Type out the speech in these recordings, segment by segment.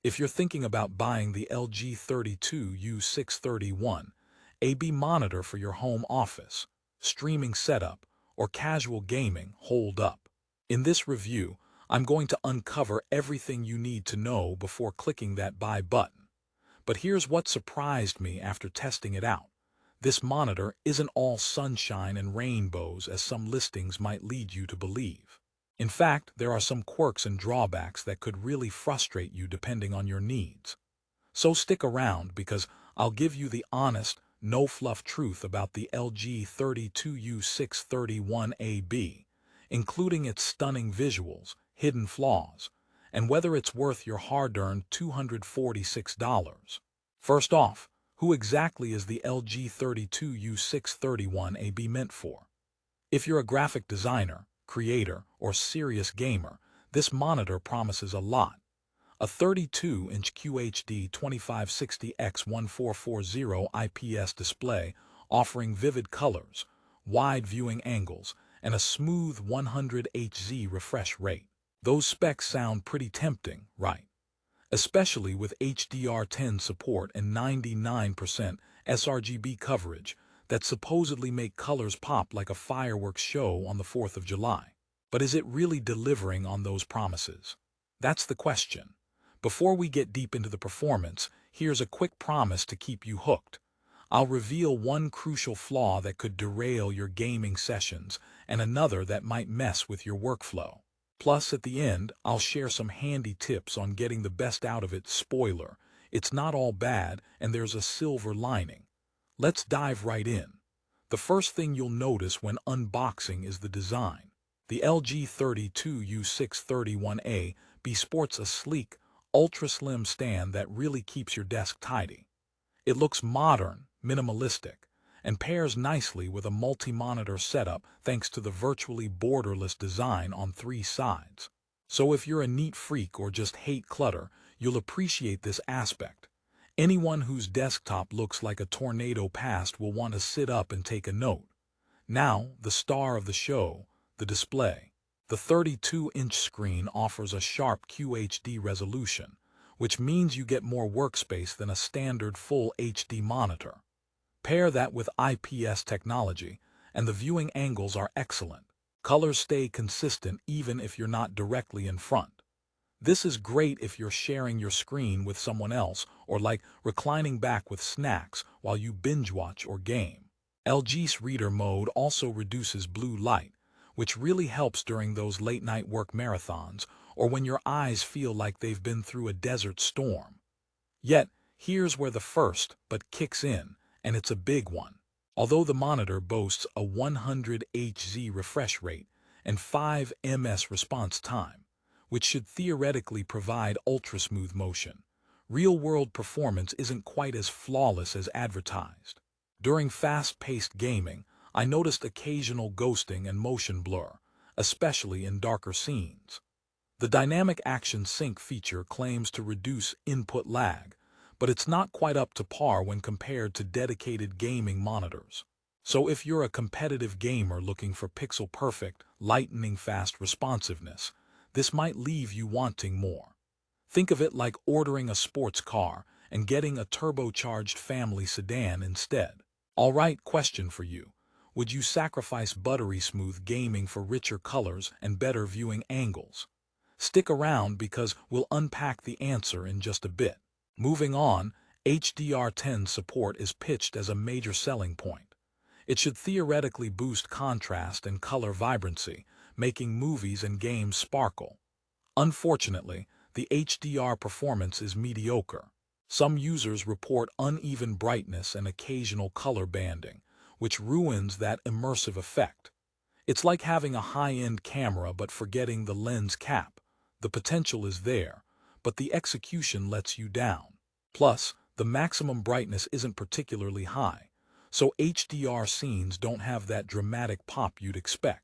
If you're thinking about buying the LG 32U631A-B monitor for your home office, streaming setup, or casual gaming, hold up. In this review, I'm going to uncover everything you need to know before clicking that buy button. But here's what surprised me after testing it out. This monitor isn't all sunshine and rainbows as some listings might lead you to believe. In fact, there are some quirks and drawbacks that could really frustrate you depending on your needs. So stick around because I'll give you the honest, no-fluff truth about the LG 32U631A-B, including its stunning visuals, hidden flaws, and whether it's worth your hard-earned $246. First off, who exactly is the LG 32U631A-B meant for? If you're a graphic designer, creator, or serious gamer, this monitor promises a lot. A 32-inch QHD 2560x1440 IPS display offering vivid colors, wide viewing angles, and a smooth 100 Hz refresh rate. Those specs sound pretty tempting, right? Especially with HDR10 support and 99% sRGB coverage that supposedly make colors pop like a fireworks show on the 4th of July. But is it really delivering on those promises? That's the question. Before we get deep into the performance, here's a quick promise to keep you hooked. I'll reveal one crucial flaw that could derail your gaming sessions and another that might mess with your workflow. Plus, at the end, I'll share some handy tips on getting the best out of it. Spoiler, it's not all bad and there's a silver lining. Let's dive right in. The first thing you'll notice when unboxing is the design. The LG 32U631A-B sports a sleek, ultra-slim stand that really keeps your desk tidy. It looks modern, minimalistic, and pairs nicely with a multi-monitor setup thanks to the virtually borderless design on 3 sides. So if you're a neat freak or just hate clutter, you'll appreciate this aspect. Anyone whose desktop looks like a tornado past will want to sit up and take a note. Now, the star of the show, the display. The 32-inch screen offers a sharp QHD resolution, which means you get more workspace than a standard full HD monitor. Pair that with IPS technology, and the viewing angles are excellent. Colors stay consistent even if you're not directly in front. This is great if you're sharing your screen with someone else or like reclining back with snacks while you binge watch or game. LG's reader mode also reduces blue light, which really helps during those late-night work marathons or when your eyes feel like they've been through a desert storm. Yet, here's where the first but kicks in, and it's a big one. Although the monitor boasts a 100 Hz refresh rate and 5 ms response time, which should theoretically provide ultra-smooth motion, real-world performance isn't quite as flawless as advertised. During fast-paced gaming, I noticed occasional ghosting and motion blur, especially in darker scenes. The dynamic action sync feature claims to reduce input lag, but it's not quite up to par when compared to dedicated gaming monitors. So if you're a competitive gamer looking for pixel-perfect, lightning-fast responsiveness, this might leave you wanting more. Think of it like ordering a sports car and getting a turbocharged family sedan instead. Alright, question for you. Would you sacrifice buttery smooth gaming for richer colors and better viewing angles? Stick around because we'll unpack the answer in just a bit. Moving on, HDR10 support is pitched as a major selling point. It should theoretically boost contrast and color vibrancy, making movies and games sparkle. Unfortunately, the HDR performance is mediocre. Some users report uneven brightness and occasional color banding, which ruins that immersive effect. It's like having a high-end camera but forgetting the lens cap. The potential is there, but the execution lets you down. Plus, the maximum brightness isn't particularly high, so HDR scenes don't have that dramatic pop you'd expect.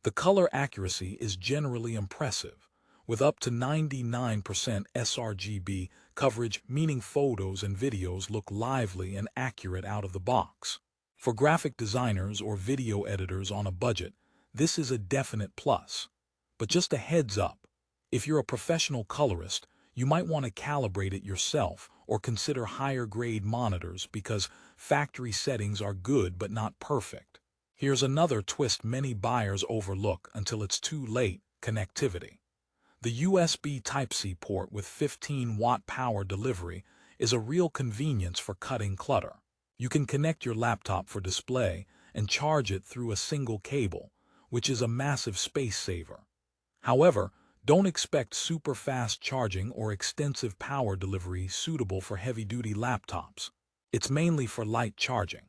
The color accuracy is generally impressive, with up to 99% sRGB coverage, meaning photos and videos look lively and accurate out of the box. For graphic designers or video editors on a budget, this is a definite plus. But just a heads up, if you're a professional colorist, you might want to calibrate it yourself or consider higher-grade monitors because factory settings are good but not perfect. Here's another twist many buyers overlook until it's too late: connectivity. The USB Type-C port with 15-watt power delivery is a real convenience for cutting clutter. You can connect your laptop for display and charge it through a single cable, which is a massive space saver. However, don't expect super fast charging or extensive power delivery suitable for heavy-duty laptops. It's mainly for light charging.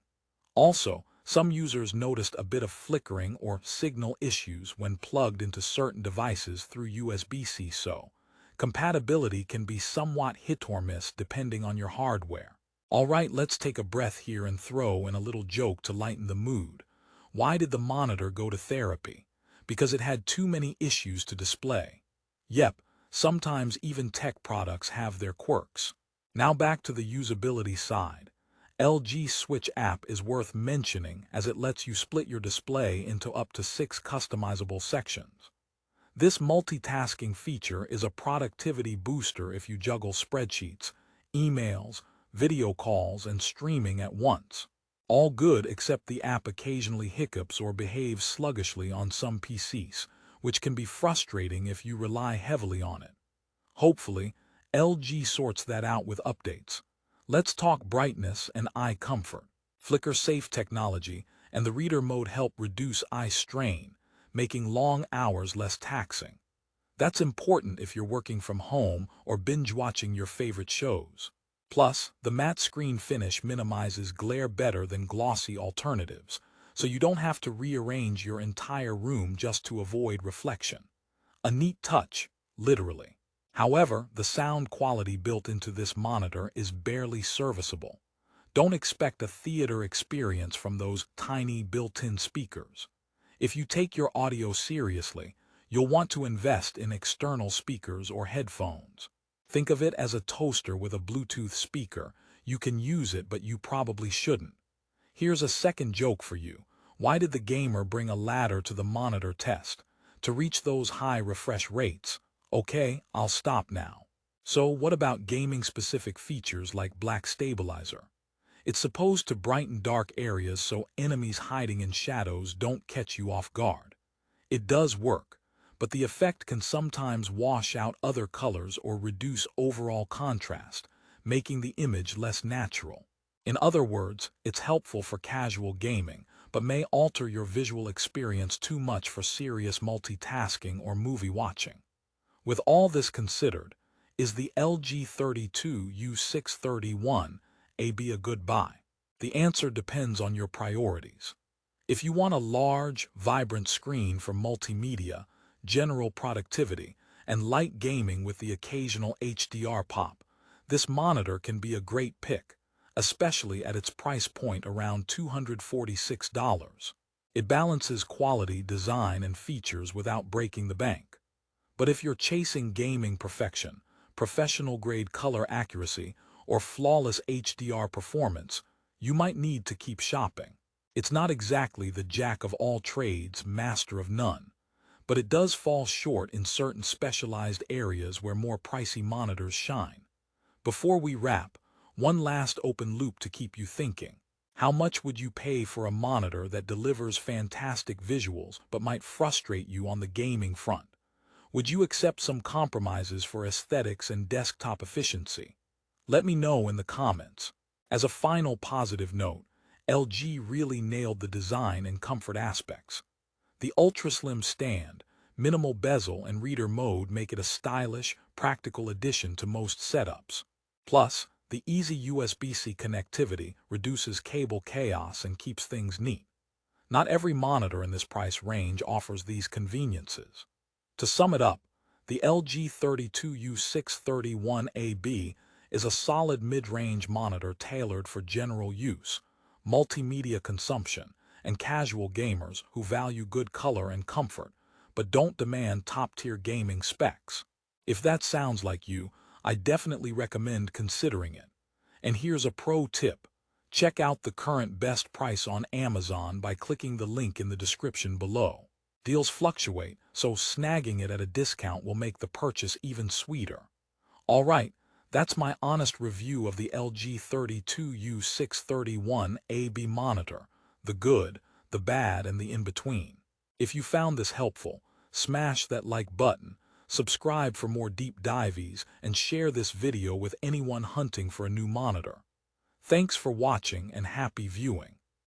Also, some users noticed a bit of flickering or signal issues when plugged into certain devices through USB-C, so compatibility can be somewhat hit or miss depending on your hardware. Alright, let's take a breath here and throw in a little joke to lighten the mood. Why did the monitor go to therapy? Because it had too many issues to display. Yep, sometimes even tech products have their quirks. Now back to the usability side. LG Switch app is worth mentioning as it lets you split your display into up to 6 customizable sections. This multitasking feature is a productivity booster if you juggle spreadsheets, emails, video calls, and streaming at once. All good except the app occasionally hiccups or behaves sluggishly on some PCs, which can be frustrating if you rely heavily on it. Hopefully, LG sorts that out with updates. Let's talk brightness and eye comfort. Flicker-safe technology and the reader mode help reduce eye strain, making long hours less taxing. That's important if you're working from home or binge-watching your favorite shows. Plus, the matte screen finish minimizes glare better than glossy alternatives, so you don't have to rearrange your entire room just to avoid reflection. A neat touch, literally. However, the sound quality built into this monitor is barely serviceable. Don't expect a theater experience from those tiny built-in speakers. If you take your audio seriously, you'll want to invest in external speakers or headphones. Think of it as a toaster with a Bluetooth speaker. You can use it, but you probably shouldn't. Here's a second joke for you. Why did the gamer bring a ladder to the monitor test? To reach those high refresh rates. Okay, I'll stop now. So what about gaming-specific features like black stabilizer? It's supposed to brighten dark areas so enemies hiding in shadows don't catch you off guard. It does work, but the effect can sometimes wash out other colors or reduce overall contrast, making the image less natural. In other words, it's helpful for casual gaming, but may alter your visual experience too much for serious multitasking or movie watching. With all this considered, is the LG 32U631A-B a good buy? The answer depends on your priorities. If you want a large, vibrant screen for multimedia, general productivity, and light gaming with the occasional HDR pop, this monitor can be a great pick, especially at its price point around $246. It balances quality, design, and features without breaking the bank. But if you're chasing gaming perfection, professional-grade color accuracy, or flawless HDR performance, you might need to keep shopping. It's not exactly the jack of all trades, master of none, but it does fall short in certain specialized areas where more pricey monitors shine. Before we wrap, one last open loop to keep you thinking. How much would you pay for a monitor that delivers fantastic visuals but might frustrate you on the gaming front? Would you accept some compromises for aesthetics and desktop efficiency? Let me know in the comments. As a final positive note, LG really nailed the design and comfort aspects. The ultra-slim stand, minimal bezel, and reader mode make it a stylish, practical addition to most setups. Plus, the easy USB-C connectivity reduces cable chaos and keeps things neat. Not every monitor in this price range offers these conveniences. To sum it up, the LG 32U631A-B is a solid mid-range monitor tailored for general use, multimedia consumption, and casual gamers who value good color and comfort, but don't demand top-tier gaming specs. If that sounds like you, I definitely recommend considering it. And here's a pro tip. Check out the current best price on Amazon by clicking the link in the description below. Deals fluctuate, so snagging it at a discount will make the purchase even sweeter. Alright, that's my honest review of the LG 32U631A-B monitor, the good, the bad, and the in-between. If you found this helpful, smash that like button, subscribe for more deep dives, and share this video with anyone hunting for a new monitor. Thanks for watching and happy viewing.